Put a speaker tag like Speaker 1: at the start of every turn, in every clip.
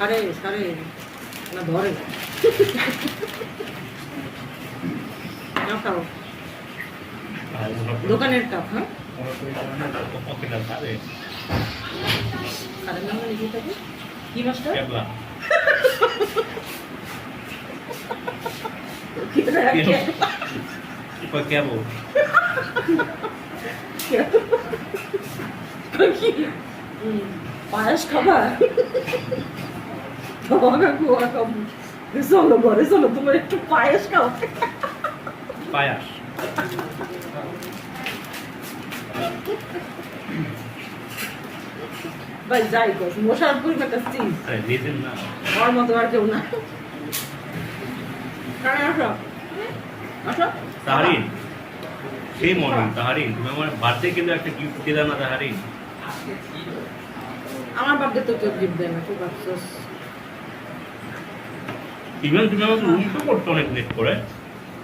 Speaker 1: সারে সারে না ধরে না খাও দোকানের কাপ হ্যাঁ সারের নাম লিখে থাকে কি মাছটা পায়াস খাবার চলো ঘরে চলো তোমার একটু পায়েস খাও
Speaker 2: পায়াস
Speaker 1: ভাই যাই কস মশার পরিমাণটা চিজ আমার মতো আর কেউ না কারণ আসো আসো
Speaker 2: তাহারিন সেই মর্নিং তাহারিন তুমি আমার বার্থডে কিন্তু একটা গিফট দিলে না তাহারিন
Speaker 1: আমার বার্থডে তো কেউ গিফট দেয় না খুব আফসোস
Speaker 2: ইভেন তুমি আমাকে রুম তো করতে অনেক লেট করে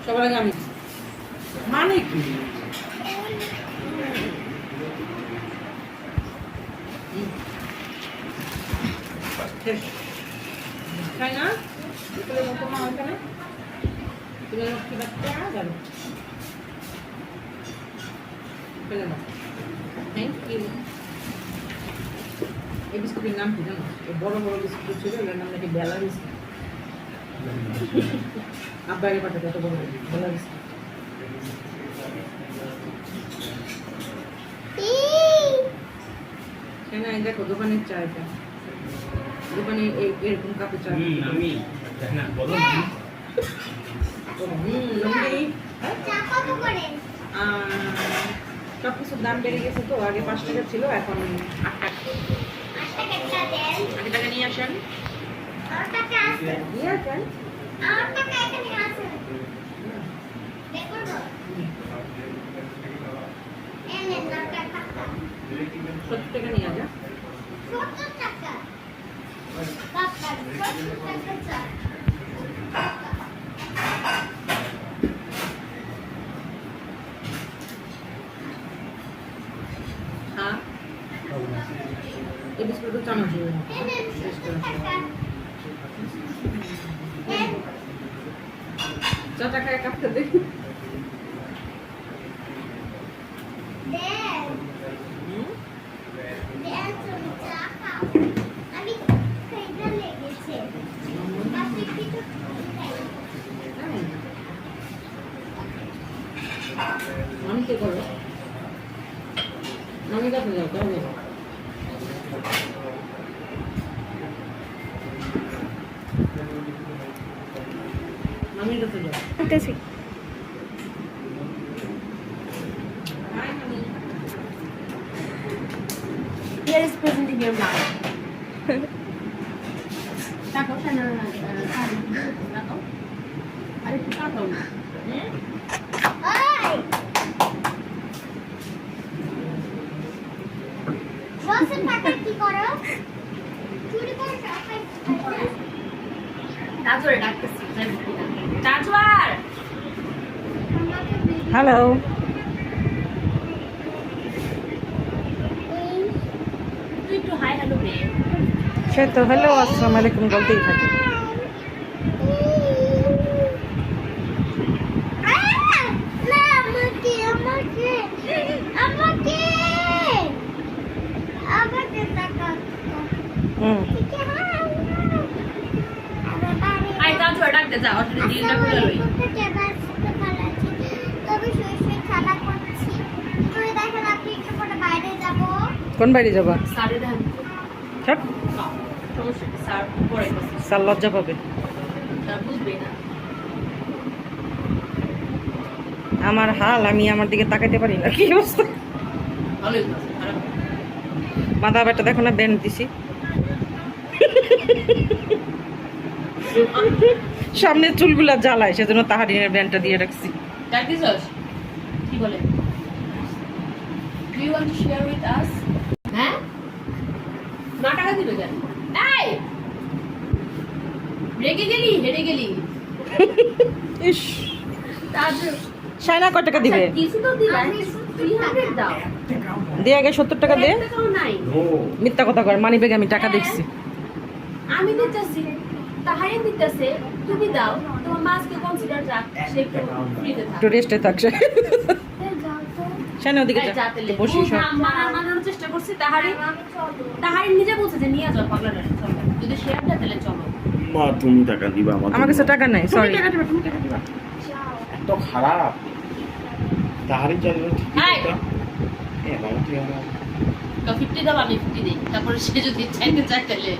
Speaker 1: সবার আগে আমি মানে কি তাই না ওখানে তুমি কি বাচ্চা জানো থ্যাংক ইউ এই বিস্কুটের নাম কি জানো বড় বড় বিস্কুট ছিল এটার নাম নাকি বেলা বিস্কুট আব্বাকে পাঠাতে এত বড় বেলা বিস্কুট কেন দেখো দোকানের চা এটা দোকানে এরকম কাপে চা
Speaker 2: আমি না বলো
Speaker 1: সব কিছুর দাম বেড়ে গেছে তো আগে 5 টাকা ছিল এখন 8 টাকা আগে টাকা নিয়ে আসেন নিয়ে আসেন 70 টাকা নিয়ে আসা হ্যাঁ এই বিস্কুট তো চামচ চা টাকা এক কাপটা দেখি মামিকে করো মামি কাছে যাও তাহলে মামির কাছে যাও
Speaker 3: আনতেছি
Speaker 4: Here is presenting your mom. Taco siya na taco. Ano ito taco na?
Speaker 3: Ay! বসের টাকা কি করো চুরি করে
Speaker 4: তাজওয়ার ডাকতেছি তাজওয়ার
Speaker 1: হ্যালো
Speaker 4: তুই একটু হাই হ্যালো রে
Speaker 1: সে তো হ্যালো আসসালামু আলাইকুম বলতেই থাকে
Speaker 4: আই তাজওয়ার ডাকতে যা ওর দিনটা খুলে লই
Speaker 1: কোন বাড়ি যাবা
Speaker 4: সাড়ে ধান
Speaker 1: ছাড়
Speaker 4: সমস্যা স্যার পরে
Speaker 1: স্যার লজ্জা পাবে
Speaker 4: স্যার বুঝবে না
Speaker 1: আমার হাল আমি আমার দিকে তাকাইতে পারি না কি অবস্থা
Speaker 4: ভালোই খারাপ
Speaker 1: মাথা ব্যাটা দেখো না ব্যান্ড দিছি সামনের চুলগুলা জ্বালায় সেজন্য তাহারিনের ব্যান্ডটা দিয়ে রাখছি
Speaker 4: ডাকতেছস কি বলে Do you want to share with us? হ্যাঁ না টাকা দিবে কেন এই রেগে গেলি হেরে গেলি
Speaker 1: ইস
Speaker 4: তাজওয়ার
Speaker 1: সাইনা কয় টাকা দিবে
Speaker 4: কিছু তো দিলা 300 দাও
Speaker 1: দিয়ে আগে 70 টাকা দে
Speaker 4: টাকাও নাই
Speaker 1: মিথ্যা কথা কর মানি ব্যাগে আমি টাকা দেখছি
Speaker 4: আমি দিতেছি তাহারি দিতেছে তুমি দাও তোমার মাছকে কনসিডার রাখ সে একটু ফ্রিতে থাক
Speaker 1: একটু রেস্টে থাকছে সামনে ওদিকে যা
Speaker 4: যাতে
Speaker 1: বসি সব
Speaker 4: মানানোর চেষ্টা করছি তাহারি তাহারি নিজে বলছে যে নিয়ে যাও পাগলা চলো যদি শেয়ার দেয় তাহলে চলো
Speaker 5: মা তুমি টাকা দিবা
Speaker 1: আমার কাছে টাকা নাই সরি
Speaker 5: এত খারাপ তাহারি চাইলে ঠিক
Speaker 4: হাই।
Speaker 5: আছে এ বাবা তুই আমার
Speaker 4: তো 50 দাও আমি 50 দিই তারপরে সে যদি চাইতে চায় তাহলে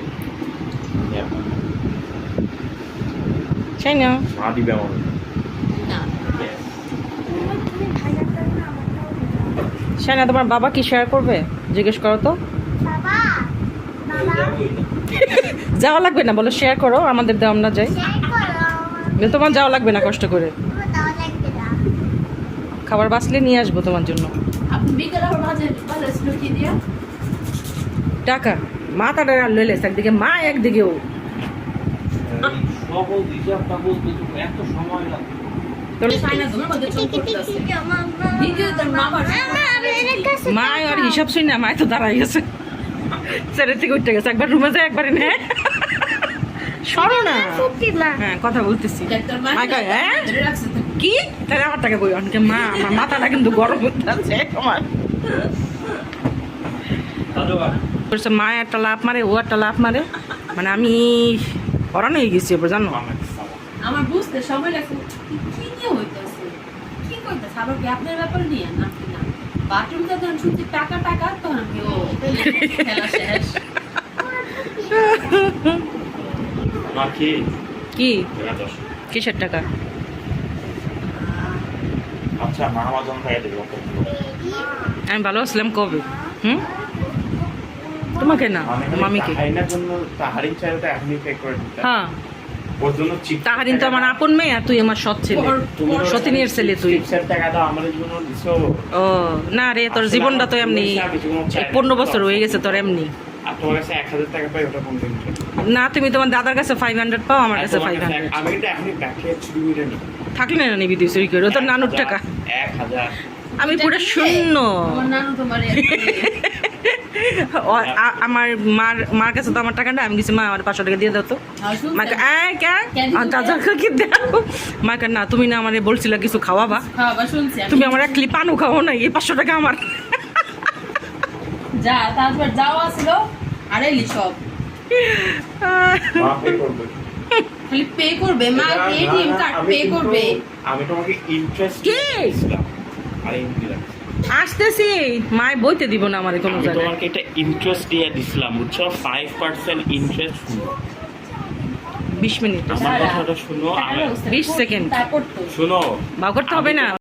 Speaker 1: সাইনা
Speaker 5: মা দিবে আমার
Speaker 4: না
Speaker 1: সাইনা তোমার বাবা কি শেয়ার করবে জিজ্ঞেস করো তো
Speaker 3: বাবা বাবা
Speaker 1: যাওয়া লাগবে না বলো শেয়ার করো আমাদের দাও আমরা যাই
Speaker 3: শেয়ার করো
Speaker 1: তোমার যাওয়া লাগবে না কষ্ট করে
Speaker 3: আমার দাও লাগবে না
Speaker 1: খাবার বাঁচলে নিয়ে আসবো তোমার জন্য
Speaker 4: আপনি বিকেল আবার বাজে স্লো কি দিয়া
Speaker 1: টাকা মাথাটা লইলে একদিকে মা একদিকে ও
Speaker 2: সকল হিসাবটা বলতে তো এত সময় লাগে
Speaker 1: তোর
Speaker 4: সাইনা তোমার মধ্যে চোখ করতেছে দ্বিতীয় তোর মা আবার
Speaker 1: মা আর হিসাব শুই না মায় তো দাঁড়াই গেছে ছেড়ে থেকে উঠে গেছে একবার রুমে যায় একবার হ্যাঁ সরো না হ্যাঁ কথা বলতেছি
Speaker 4: ডাক্তার মা
Speaker 1: মা কয়, হ্যাঁ
Speaker 4: ধরে রাখছে তো
Speaker 1: কি তাহলে আমার টাকা বই অনেকে মা আমার মাথাটা কিন্তু গরম হতে আছে আমার
Speaker 2: দাদু
Speaker 1: বলছে মা একটা লাভ মারে ও একটা লাভ মারে মানে আমি হরান হয়ে গেছি এবার জানো
Speaker 4: আমার বুঝতে সময় লাগছে কি নিয়ে হইতাছে কি কইতাছে আবার কি আপনার ব্যাপার নিয়ে না কি না বাথরুমটা যখন শুনছি টাকা টাকা তখন কি ও খেলা শেষ
Speaker 5: মা কি
Speaker 1: কি
Speaker 5: টাকা 10
Speaker 1: কিসের টাকা
Speaker 5: আচ্ছা মা আমার জন্য টাকা দেবে
Speaker 1: আমি ভালো আসলাম কবে হুম তোমাকে না মামিকে
Speaker 5: তাহারিনার জন্য তাহারি চাইলে এখনই পে করে দিতে
Speaker 1: হ্যাঁ
Speaker 5: ওর জন্য চিপ
Speaker 1: তাহারিন তো আমার আপন মেয়ে আর তুই আমার সৎ ছেলে সতীনের ছেলে তুই
Speaker 5: চিপসের টাকাটা আমাদের জন্য দিছো
Speaker 1: ও না রে তোর জীবনটা তো এমনি 15 বছর হয়ে গেছে তোর এমনি
Speaker 5: আর তোমার কাছে 1000 টাকা পাই ওটা কোন দিন
Speaker 1: না তুমি তোমার দাদার কাছে 500 পাও আমার কাছে 500
Speaker 5: আমি এটা এখনই ব্যাকে চুরি করে নিই
Speaker 1: থাকলে না নিবি তুই চুরি করে ও তোর নানুর টাকা
Speaker 5: 1000
Speaker 1: আমি পুরো শূন্য
Speaker 4: আমার নানু তোমার
Speaker 1: আমার মার কাছে তো আমার টাকা না আমি কিছু মা আমার 500 টাকা দিয়ে দাও তো মাকে আয় কে চাচা কি দাও মাকে না তুমি না আমারে বলছিলা কিছু খাওয়াবা
Speaker 4: খাওয়া শুনছি
Speaker 1: তুমি আমার এক ক্লিপ আনু খাওয়াও না এই 500 টাকা আমার
Speaker 4: যা তারপর যাওয়া ছিল আড়াইলি সব
Speaker 5: মা পে করবে
Speaker 4: খালি পে করবে মা এটিএম কার্ড পে করবে
Speaker 5: আমি তোমাকে ইন্টারেস্ট
Speaker 1: কি?
Speaker 5: দিয়েছিলাম আরে ইন্টারেস্ট
Speaker 1: আসতেছি মায় বইতে দিব না আমারে কোনো
Speaker 5: আমি
Speaker 1: জায়গায়
Speaker 5: তোমাকে এটা ইন্টারেস্ট দিয়ে দিছিলাম বুঝছো 5% ইন্টারেস্ট
Speaker 1: 20 মিনিট
Speaker 5: আমার কথাটা শুনো আমি
Speaker 1: 20 সেকেন্ড
Speaker 4: তারপর তো
Speaker 5: শুনো
Speaker 1: বাউ করতে হবে না